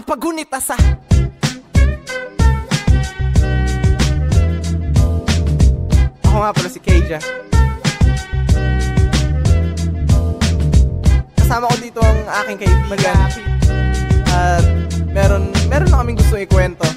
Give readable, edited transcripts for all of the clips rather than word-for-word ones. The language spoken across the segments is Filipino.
paggunita sa ako nga pala si Keija. Kasama ko dito ang aking kaibigan. At meron na kaming gusto ikwento.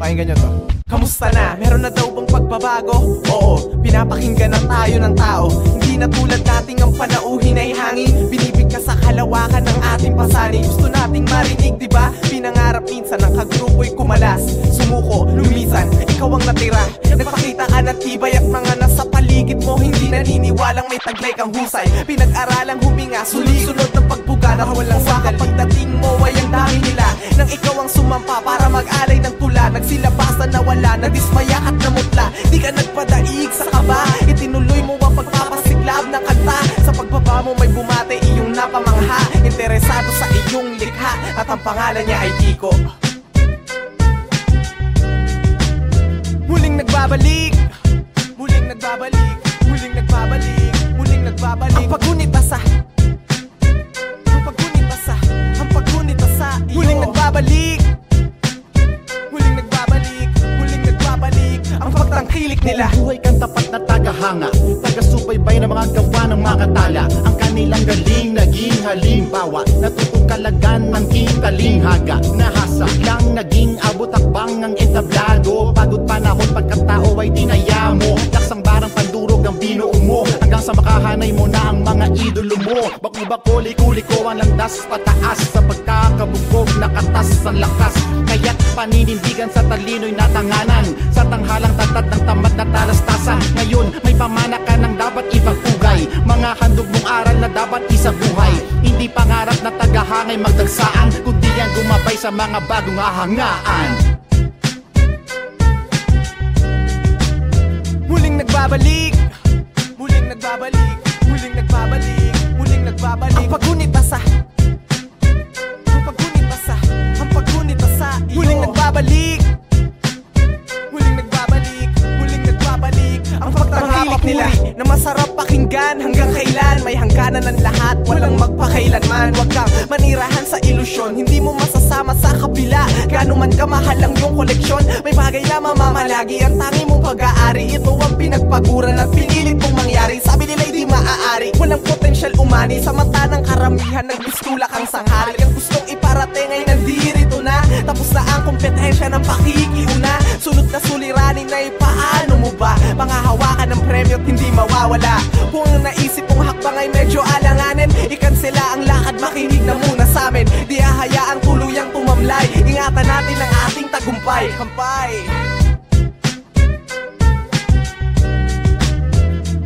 Pakinggan nyo to. Kamusta na? Meron na daw bang pagbabago? Oo, pinapakinggan na tayo ng tao. Hindi na tulad dating ang panauhin ay hangin. Binibig ka sa kalawakan ng ating pasanin. Gusto nating marinig, diba? Pinangarap minsan ng kagrupo'y kumalas. Sumuko, lumisan, ikaw ang natira. Nagpakita ka ng tibay at mga nasa paligid mo hindi naniniwalang may taglay kang husay. Pinag-aralang huminga, sunod ng pagbuga na walang sandali. Pagdating mo ay ang dami nila nang ikaw ang sumampa para mag-alay ng tula. Nagsilabasan na wala, nadismaya at namutla. Di ka nagpadaig sa kaba, itinuloy mo ang pagpapasiklab ng kanta. Sa pagbaba mo may bumate iyong napamangha. Interesado sa iyong likha at ang pangalan niya ay Kiko. Muling nagbabalik, muling nagbabalik, muling nagbabalik, muling nagbabalik. Ang paggunita sa, ang paggunita sa, ang paggunita sa iyo. Muling nagbabalik, muling nagbabalik, muling nagbabalik. Ang pagtangkilik nila. Buhay kang tapat na tagahanga, taga-subaybay ng mga gawa ng mga tala. Ang kanilang galing naging halimbawa, natutong kalagan ng talinghaga. Nahasa lang naging abot akbang ang entablado. Pagod panahon pagkatao ay dinaya mo. Laksang barang pandurog ang binuo mo, hanggang sa makahanay mo na ang mga idolo mo. Bako-bako, liko-liko ang landas pataas, sa pagkakabugog nakatas ang lakas. Kaya't paninindigan sa talino'y natanganan, sa tanghalang tatat ng tamad na talastasan. Ngayon may pamana ka ng dapat ipagpugay, mga handog mong aral na dapat isabuhay. Hindi pangarap na tagahangay magdagsaan, kundi yan gumabay sa mga bagong ahangaan. Muling nagbabalik, muling nagbabalik, muling nagbabalik, muling nagbabalik. Ang paggunita sa, ang paggunita sa, ang paggunita sa iyo. Muling nagbabalik, muling nagbabalik, muling nagbabalik. Ang pagtangkilik nila na masarap pakinggan. Hanggang kailan may hangganan ng lahat, walang magpakailanman. Huwag kang manirahan sa ilusyon, hindi mo masasama sa kabila. Gano'n man kamahal ang iyong koleksyon, may bagay na mamamalagi ang tangi mong pag-aari. Ito ang pinagpaguran at pinilit mong mangyari. Sabi nila'y di maaari, walang potensyal umani. Sa mata ng karamihan, nagbistula kang sanghali. Ang gustong iparating ay nandirito na, tapos na ang kompetensya ng pakikiuna. Sunod na suliranin na ipaano mo ba? Pangahawakan ng premyo at hindi mawawala. Kung ang naisip mong hakbang ay medyo alanganin, ikansela ang lakad, makinig na muna sa amin. Di ahayaan tuluyang tumamlay, ingatan natin ang ating tagumpay. Kampay.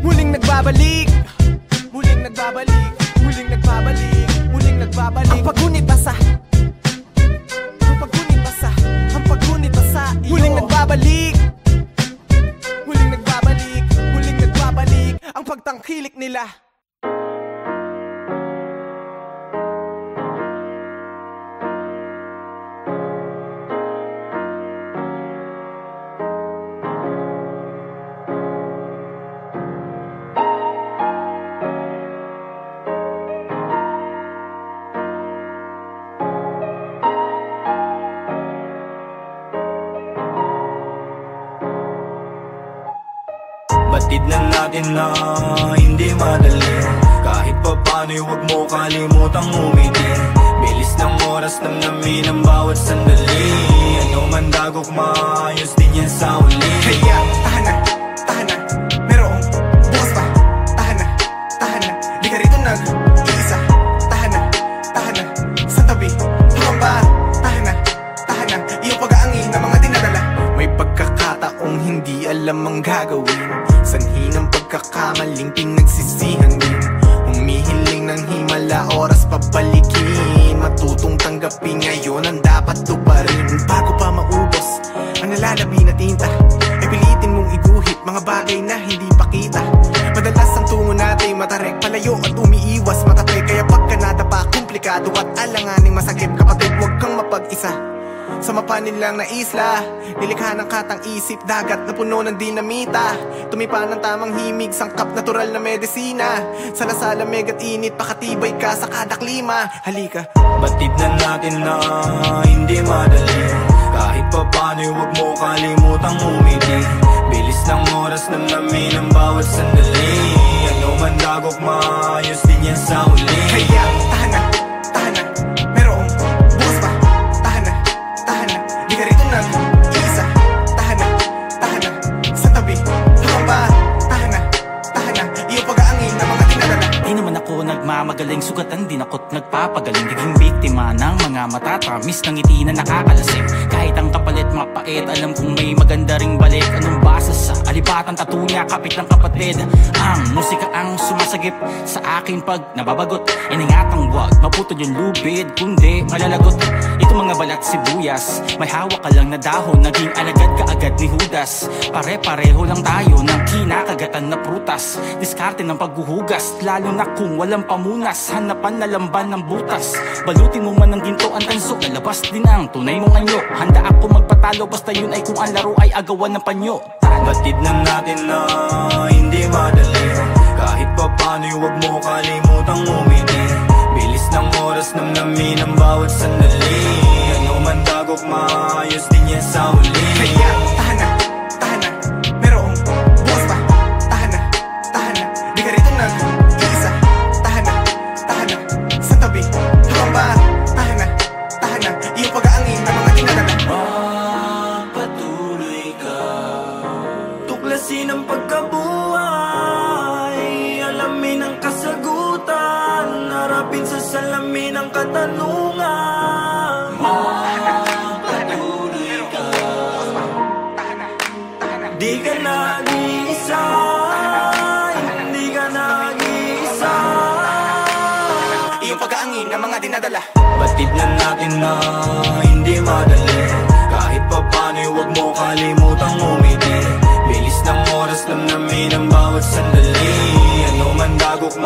Muling nagbabalik, muling nagbabalik, muling nagbabalik, muling nagbabalik. Ang paggunita sa, ang paggunita sa, ang paggunita sa iyo. Muling nagbabalik, muling nagbabalik, muling nagbabalik. Ang pagtangkilik nila. Batid na natin na hindi madali, kahit pa paano'y huwag mo kalimutang umiti. Bilis ng oras nang namin ang bawat sandali, ano man dagok maayos din yan sa uli. Kaya tahan na, merong bukas pa. Tahan na, di ka rito nag-iisa. Tahan na, sa tabi habang ba. Tahan na, iyong pag-aangin na mga dinadala. May pagkakataong hindi alam ang gagawin, sanhi ng pagkakamaling pinagsisihan din. Humihiling ng himala, oras pabalikin, matutong tanggapin ngayon ang dapat tuparin. Bago pa maubos ang nalalabi na tinta, ay pilitin mong iguhit mga bagay na hindi pakita. Madalas ang tungo natin matarek, palayo at umiiwas matapay. Kaya pagka nadapa, komplikado at alanganing masakit. Kapatid, huwag kang mapag-isa, Sa mapanin lang na isla, nilikha ng katang isip, dagat na puno ng dinamita. Tumipa ng tamang himig, sangkap natural na medisina. Salasala megat init, pakatibay ka sa kada klima. Halika, batid na natin na hindi madali. Kahit pa paano'y huwag mo kalimutang umiti. Bilis ng oras na namin ang bawat sandali. Ano man dagok, maayos din yan sa uli. Kaya tahan na, merong bukas pa. Tahan na, di ka rito nag-iisa. Tahan na, sa tabi habang ba. Tahan na, iyong pag-aangin na mga dinadala. Di naman ako nagmamagaling, sugatan din ako't nagpapagaling. Naging biktima ng mga matatamis ng ngiti na nakakalasing. Kahit ang kapalit mapait, alam kong may maganda ring balik. Anong basa sa alipatan, tatunya, kapit ng kapatid. Ang musika ang sumasagip sa akin pag nababagot. Iningatang wag maputol yung lubid, kundi malalagot. Ito mga balat sibuyas, may hawak ka lang na dahon. Naging alagad ka agad ni Judas. Pare-pareho lang tayo ng kinakagatan na prutas. Diskarte ng paghuhugas, lalo na kung walang pamunas. Hanapan na lamban ng butas. Balutin mo man ng ginto ang tanso, lalabas din ang tunay mong anyo. Handa ako magpatalo, basta yun ay kung ang laro ay agawan ng panyo. Batid na natin na hindi madali. Kahit pa paano'y huwag mo kalimutang umiti. Bilis ng oras namnamin ang bawat sandali. Ano man dagok, maayos din yan sa uli. Kaya tahan na, merong bukas pa. Tahan na, di ka rito nag-iisa. Tahan na, sa tabi habang ba. Tahan na, iyong pag-aangin na mga dinadala. Magpatuloy ka, tuklasin ang pagkabuhay, alamin ang kasagutan, harapin sa salamin ang katanungan. Magpatuloy ka, di ka nag-iisa, hindi ka nag-iisa. Iyong pag-aangin na mga dinadala. Batid na natin na hindi madali. Kahit pa paano'y huwag mo kalimutang umiti. Bilis ng oras namnamin ang bawat sandali. Ano man dagok,